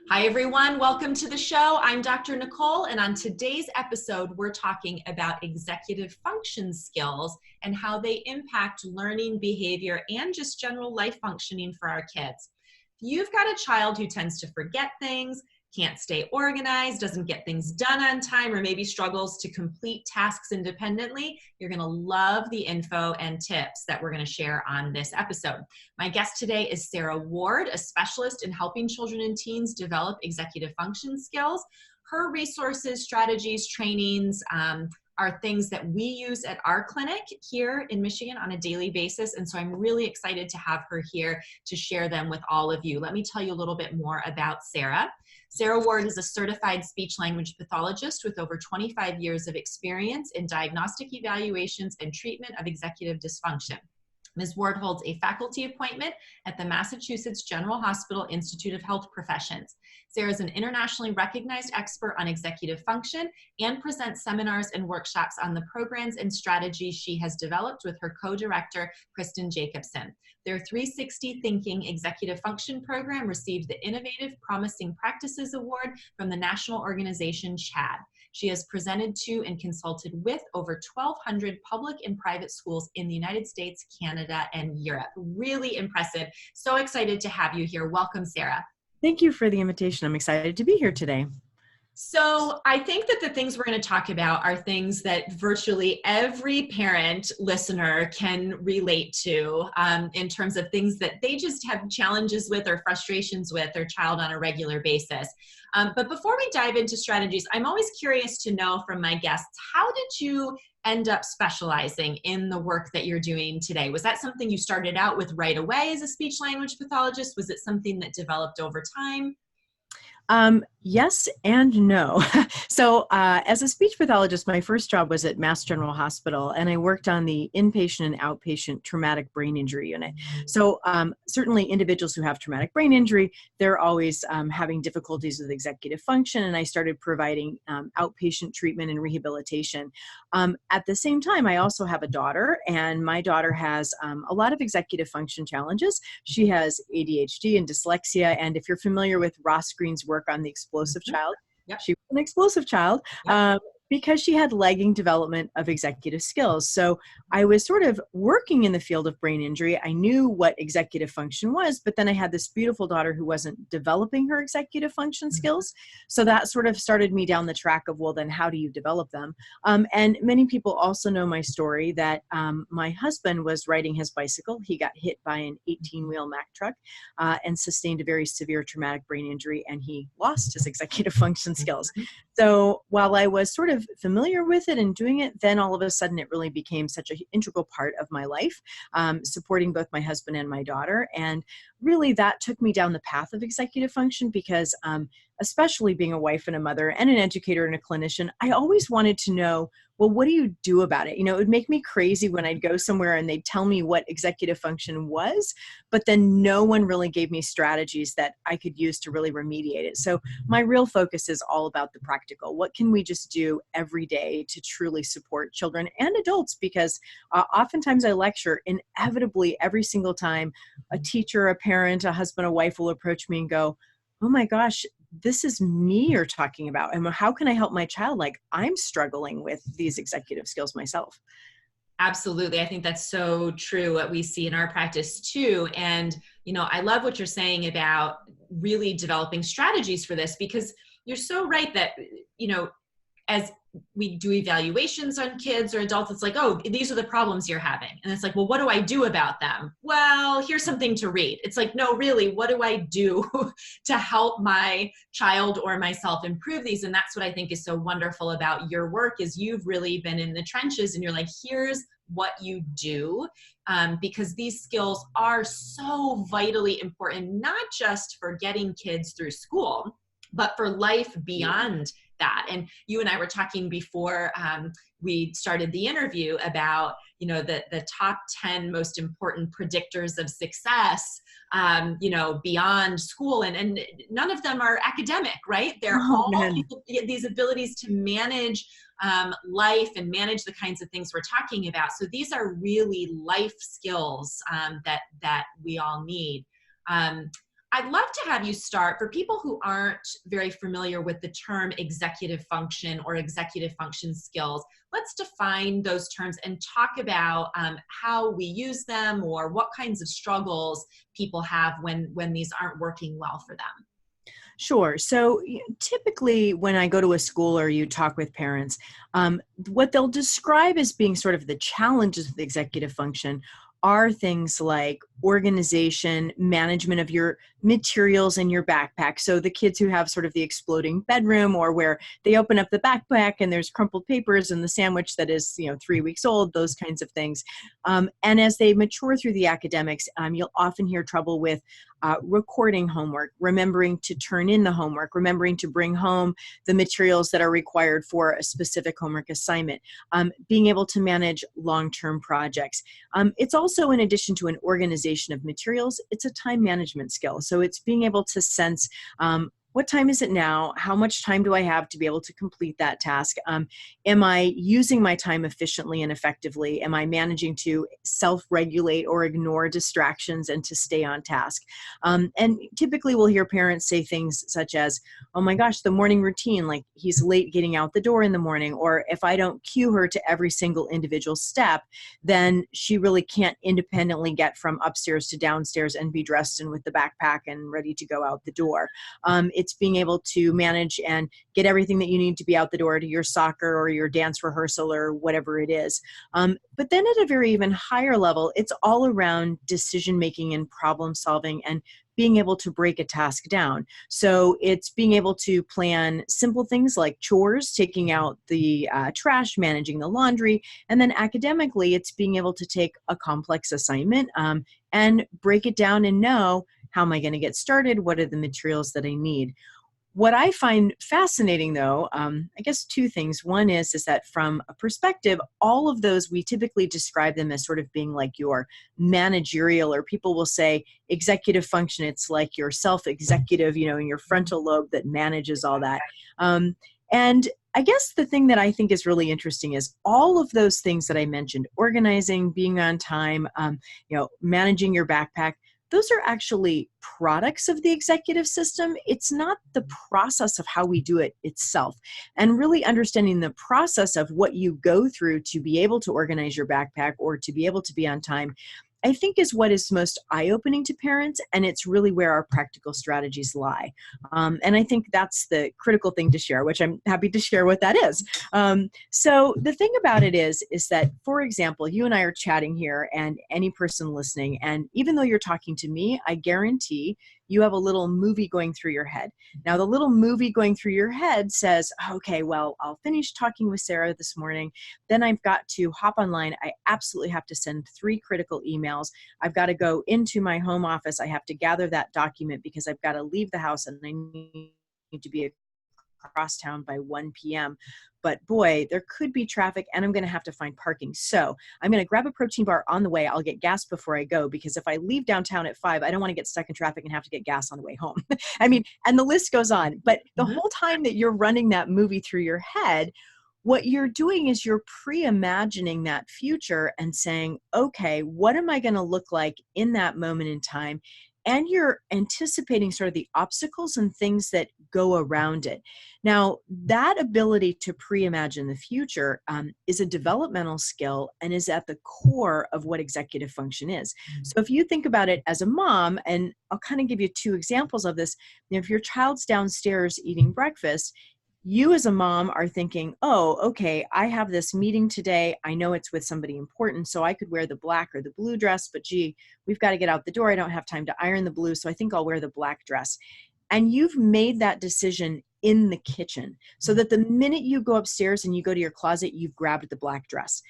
Hi, everyone. Welcome to the show. I'm Dr. Nicole, and on today's episode, we're talking about executive function skills and how they impact learning, behavior, and just general life functioning for our kids. If you've got a child who tends to forget things, can't stay organized, doesn't get things done on time, or maybe struggles to complete tasks independently, you're going to love the info and tips that we're going to share on this episode. My guest today is Sarah Ward, a specialist in helping children and teens develop executive function skills. Her resources, strategies, trainings, are things that we use at our clinic here in Michigan on a daily basis. And so I'm really excited to have her here to share them with all of you. Let me tell you a little bit more about Sarah. Sarah Ward is a certified speech-language pathologist with over 25 years of experience in diagnostic evaluations and treatment of executive dysfunction. Ms. Ward holds a faculty appointment at the Massachusetts General Hospital Institute of Health Professions. Sarah is an internationally recognized expert on executive function and presents seminars and workshops on the programs and strategies she has developed with her co-director, Kristen Jacobsen. Their 360 Thinking Executive Function Program received the Innovative Promising Practices Award from the national organization CHAD. She has presented to and consulted with over 1,200 public and private schools in the United States, Canada, and Europe. Really impressive. So excited to have you here. Welcome, Sarah. Thank you for the invitation. I'm excited to be here today. So I think that the things we're going to talk about are things that virtually every parent listener can relate to in terms of things that they just have challenges with or frustrations with their child on a regular basis. But before we dive into strategies, I'm always curious to know from my guests, how did you end up specializing in the work that you're doing today? Was that something you started out with right away as a speech-language pathologist? Was it something that developed over time? Yes and no. So as a speech pathologist, my first job was at Mass General Hospital, and I worked on the inpatient and outpatient traumatic brain injury unit. So certainly individuals who have traumatic brain injury, they're always having difficulties with executive function, and I started providing outpatient treatment and rehabilitation. At the same time, I also have a daughter, and my daughter has a lot of executive function challenges. She has ADHD and dyslexia, and if you're familiar with Ross Greene's work on the explosive child. Yep. She was an explosive child. Yep. Because she had lagging development of executive skills. So I was sort of working in the field of brain injury. I knew what executive function was, but then I had this beautiful daughter who wasn't developing her executive function skills. So that sort of started me down the track of, well, then how do you develop them? And many people also know my story that my husband was riding his bicycle. He got hit by an 18-wheel Mack truck and sustained a very severe traumatic brain injury, and he lost his executive function skills. So while I was sort of familiar with it and doing it, then all of a sudden it really became such an integral part of my life, supporting both my husband and my daughter. And really that took me down the path of executive function because especially being a wife and a mother and an educator and a clinician, I always wanted to know, well, what do you do about it? You know, it would make me crazy when I'd go somewhere and they'd tell me what executive function was, but then no one really gave me strategies that I could use to really remediate it. So my real focus is all about the practical. What can we just do every day to truly support children and adults? Because oftentimes I lecture, inevitably every single time a teacher, a parent, a husband, a wife will approach me and go, oh my gosh, this is me you're talking about. And how can I help my child? Like, I'm struggling with these executive skills myself. Absolutely. I think that's so true, what we see in our practice too. And, you know, I love what you're saying about really developing strategies for this, because you're so right that, you know, as we do evaluations on kids or adults, it's like, oh, these are the problems you're having. And it's like, well, what do I do about them? Well, here's something to read. It's like, no, really, what do I do to help my child or myself improve these? And that's what I think is so wonderful about your work, is you've really been in the trenches and you're like, here's what you do, because these skills are so vitally important, not just for getting kids through school, but for life beyond that. And you and I were talking before we started the interview about, you know, the top 10 most important predictors of success, you know, beyond school. And none of them are academic, right? They're all these abilities to manage life and manage the kinds of things we're talking about. So these are really life skills that we all need. I'd love to have you start for people who aren't very familiar with the term executive function or executive function skills. Let's define those terms and talk about how we use them or what kinds of struggles people have when these aren't working well for them. Sure. So typically when I go to a school or you talk with parents, what they'll describe as being sort of the challenges of the executive function are things like organization, management of your materials in your backpack. So the kids who have sort of the exploding bedroom, or where they open up the backpack and there's crumpled papers and the sandwich that is, 3 weeks old, those kinds of things. And as they mature through the academics, you'll often hear trouble with recording homework, remembering to turn in the homework, remembering to bring home the materials that are required for a specific homework assignment, being able to manage long-term projects. It's also, in addition to an organization of materials, it's a time management skill. So it's being able to sense what time is it now? How much time do I have to be able to complete that task? Am I using my time efficiently and effectively? Am I managing to self-regulate or ignore distractions and to stay on task? And typically we'll hear parents say things such as, oh my gosh, the morning routine, like he's late getting out the door in the morning, or if I don't cue her to every single individual step, then she really can't independently get from upstairs to downstairs and be dressed and with the backpack and ready to go out the door. It's being able to manage and get everything that you need to be out the door to your soccer or your dance rehearsal or whatever it is. But then at a very even higher level, it's all around decision-making and problem solving and being able to break a task down. So it's being able to plan simple things like chores, taking out the trash, managing the laundry, and then academically, it's being able to take a complex assignment and break it down and know, how am I going to get started? What are the materials that I need? What I find fascinating, though, I guess two things. One is that from a perspective, all of those, we typically describe them as sort of being like your managerial, or people will say executive function. It's like your self-executive, in your frontal lobe that manages all that. And I guess the thing that I think is really interesting is all of those things that I mentioned: organizing, being on time, managing your backpack. Those are actually products of the executive system. It's not the process of how we do it itself. And really understanding the process of what you go through to be able to organize your backpack or to be able to be on time, I think is what is most eye-opening to parents, and it's really where our practical strategies lie. And I think that's the critical thing to share, which I'm happy to share what that is. So the thing about it is that, for example, you and I are chatting here, and any person listening, and even though you're talking to me, I guarantee you have a little movie going through your head. Now, the little movie going through your head says, okay, well, I'll finish talking with Sarah this morning. Then I've got to hop online. I absolutely have to send 3 critical emails. I've got to go into my home office. I have to gather that document because I've got to leave the house and I need to be across town by 1 p.m. But boy, there could be traffic and I'm going to have to find parking. So I'm going to grab a protein bar on the way. I'll get gas before I go, because if I leave downtown at 5, I don't want to get stuck in traffic and have to get gas on the way home. I mean, and the list goes on. But the whole time that you're running that movie through your head, what you're doing is you're pre-imagining that future and saying, okay, what am I going to look like in that moment in time? And you're anticipating sort of the obstacles and things that go around it. Now, that ability to pre-imagine the future is a developmental skill and is at the core of what executive function is. So if you think about it as a mom, and I'll kind of give you 2 examples of this. If your child's downstairs eating breakfast, you as a mom are thinking, oh, okay, I have this meeting today. I know it's with somebody important, so I could wear the black or the blue dress, but gee, we've got to get out the door. I don't have time to iron the blue, so I think I'll wear the black dress. And you've made that decision in the kitchen so that the minute you go upstairs and you go to your closet, you've grabbed the black dress.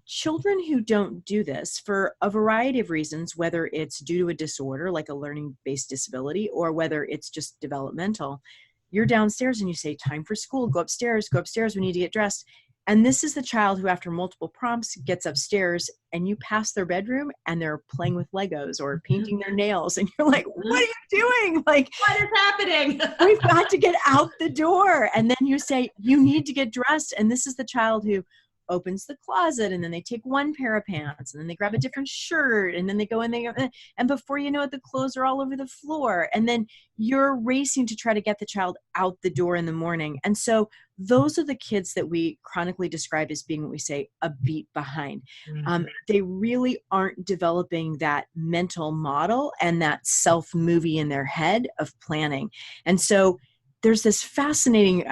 Children who don't do this for a variety of reasons, whether it's due to a disorder like a learning-based disability or whether it's just developmental, you're downstairs and you say, time for school, go upstairs, we need to get dressed. And this is the child who, after multiple prompts, gets upstairs and you pass their bedroom and they're playing with Legos or painting their nails. And you're like, what are you doing? Like, what is happening? We've got to get out the door. And then you say, you need to get dressed. And this is the child who, opens the closet, and then they take one pair of pants, and then they grab a different shirt, and then they go in there, and before you know it, the clothes are all over the floor. And then you're racing to try to get the child out the door in the morning. And so those are the kids that we chronically describe as being what we say a beat behind. They really aren't developing that mental model and that self movie in their head of planning. And so there's this fascinating,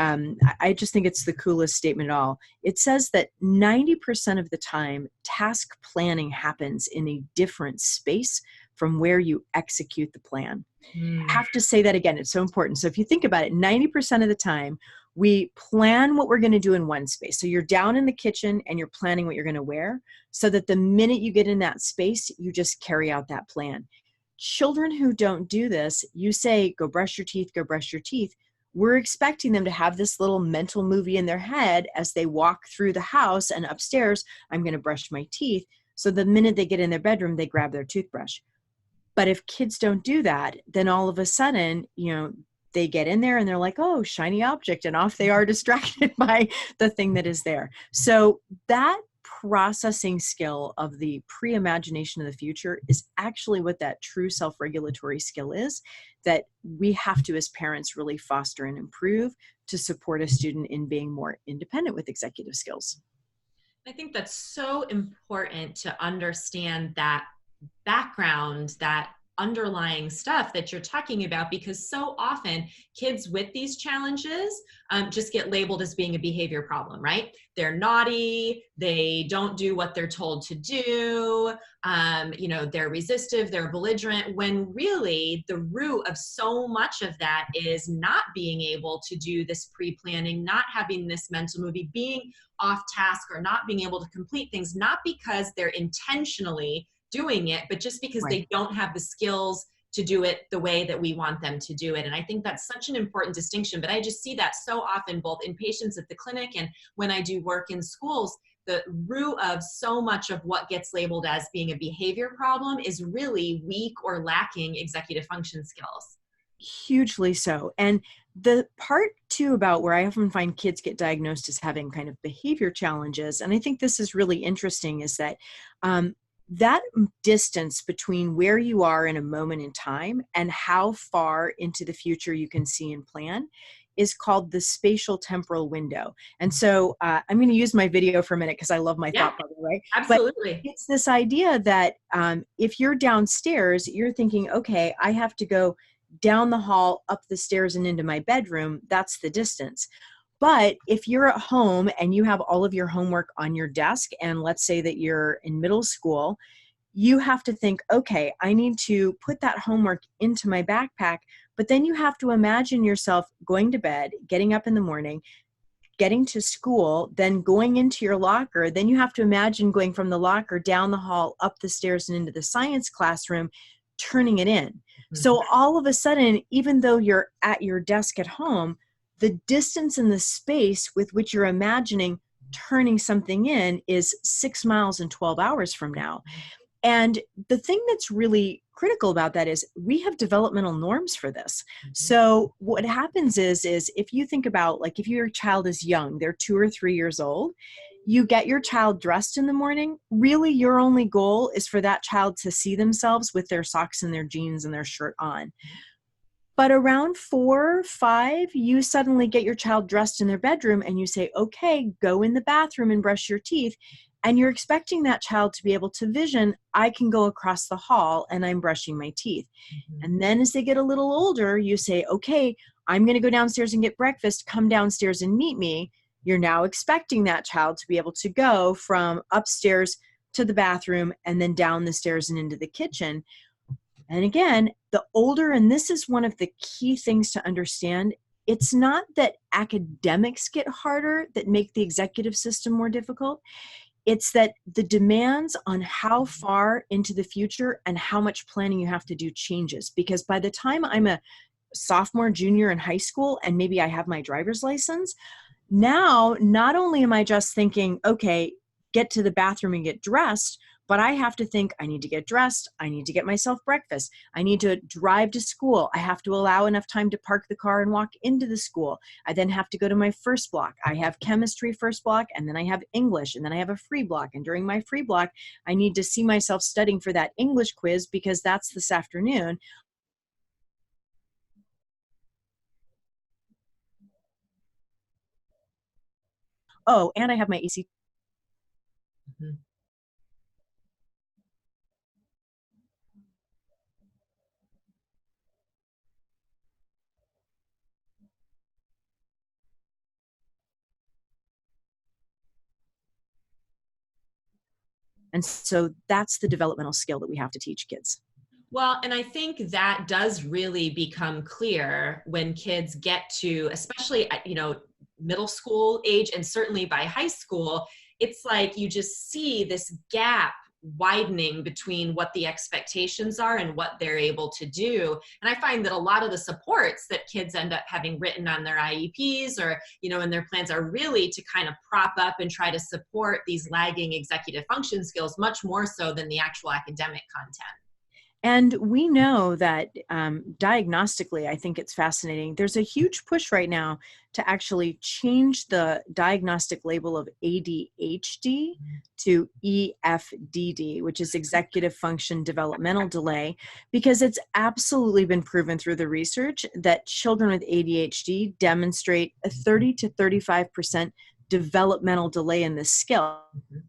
I just think it's the coolest statement at all. It says that 90% of the time, task planning happens in a different space from where you execute the plan. I have to say that again. It's so important. So if you think about it, 90% of the time, we plan what we're going to do in one space. So you're down in the kitchen and you're planning what you're going to wear, so that the minute you get in that space, you just carry out that plan. Children who don't do this, you say, go brush your teeth, go brush your teeth. We're expecting them to have this little mental movie in their head as they walk through the house and upstairs, I'm going to brush my teeth. So the minute they get in their bedroom, they grab their toothbrush. But if kids don't do that, then all of a sudden, they get in there and they're like, oh, shiny object, and off they are distracted by the thing that is there. So that processing skill of the pre-imagination of the future is actually what that true self-regulatory skill is, that we have to, as parents, really foster and improve to support a student in being more independent with executive skills. I think that's so important to understand that background, that underlying stuff that you're talking about, because so often kids with these challenges just get labeled as being a behavior problem, right? They're naughty, they don't do what they're told to do, they're resistive, they're belligerent, when really the root of so much of that is not being able to do this pre-planning, not having this mental movie, being off task, or not being able to complete things, not because they're intentionally doing it, but just because they don't have the skills to do it the way that we want them to do it. And I think that's such an important distinction, but I just see that so often, both in patients at the clinic and when I do work in schools. The root of so much of what gets labeled as being a behavior problem is really weak or lacking executive function skills. Hugely so. And the part too about where I often find kids get diagnosed as having kind of behavior challenges, and I think this is really interesting, is that that distance between where you are in a moment in time and how far into the future you can see and plan is called the spatial temporal window. And so I'm going to use my video for a minute because I love my thought bubble, right? Absolutely. But it's this idea that if you're downstairs, you're thinking, okay, I have to go down the hall, up the stairs, and into my bedroom. That's the distance. But if you're at home and you have all of your homework on your desk, and let's say that you're in middle school, you have to think, okay, I need to put that homework into my backpack, but then you have to imagine yourself going to bed, getting up in the morning, getting to school, then going into your locker. Then you have to imagine going from the locker down the hall, up the stairs, and into the science classroom, turning it in. Mm-hmm. So all of a sudden, even though you're at your desk at home, the distance and the space with which you're imagining turning something in is 6 miles and 12 hours from now. And the thing that's really critical about that is we have developmental norms for this. Mm-hmm. So what happens is if you think about, like, if your child is young, they're 2 or 3 years old, you get your child dressed in the morning. Really, your only goal is for that child to see themselves with their socks and their jeans and their shirt on. But around 4 or 5, you suddenly get your child dressed in their bedroom and you say, okay, go in the bathroom and brush your teeth. And you're expecting that child to be able to vision, I can go across the hall and I'm brushing my teeth. Mm-hmm. And then as they get a little older, you say, okay, I'm going to go downstairs and get breakfast. Come downstairs and meet me. You're now expecting that child to be able to go from upstairs to the bathroom and then down the stairs and into the kitchen. And again, the older, and this is one of the key things to understand, it's not that academics get harder that make the executive system more difficult. It's that the demands on how far into the future and how much planning you have to do changes. Because by the time I'm a sophomore, junior in high school, and maybe I have my driver's license, now not only am I just thinking, okay, get to the bathroom and get dressed, but I have to think, I need to get dressed, I need to get myself breakfast, I need to drive to school, I have to allow enough time to park the car and walk into the school. I then have to go to my first block. I have chemistry first block, and then I have English, and then I have a free block. And during my free block, I need to see myself studying for that English quiz because that's this afternoon. Oh, and I have my EC. Mhm. And so that's the developmental skill that we have to teach kids. Well, and I think that does really become clear when kids get to, especially at, middle school age and certainly by high school, it's like you just see this gap widening between what the expectations are and what they're able to do. And I find that a lot of the supports that kids end up having written on their IEPs or, in their plans are really to kind of prop up and try to support these lagging executive function skills much more so than the actual academic content. And we know that diagnostically, I think it's fascinating. There's a huge push right now to actually change the diagnostic label of ADHD to EFDD, which is executive function developmental delay, because it's absolutely been proven through the research that children with ADHD demonstrate a 30 to 35% developmental delay in this skill. Mhm.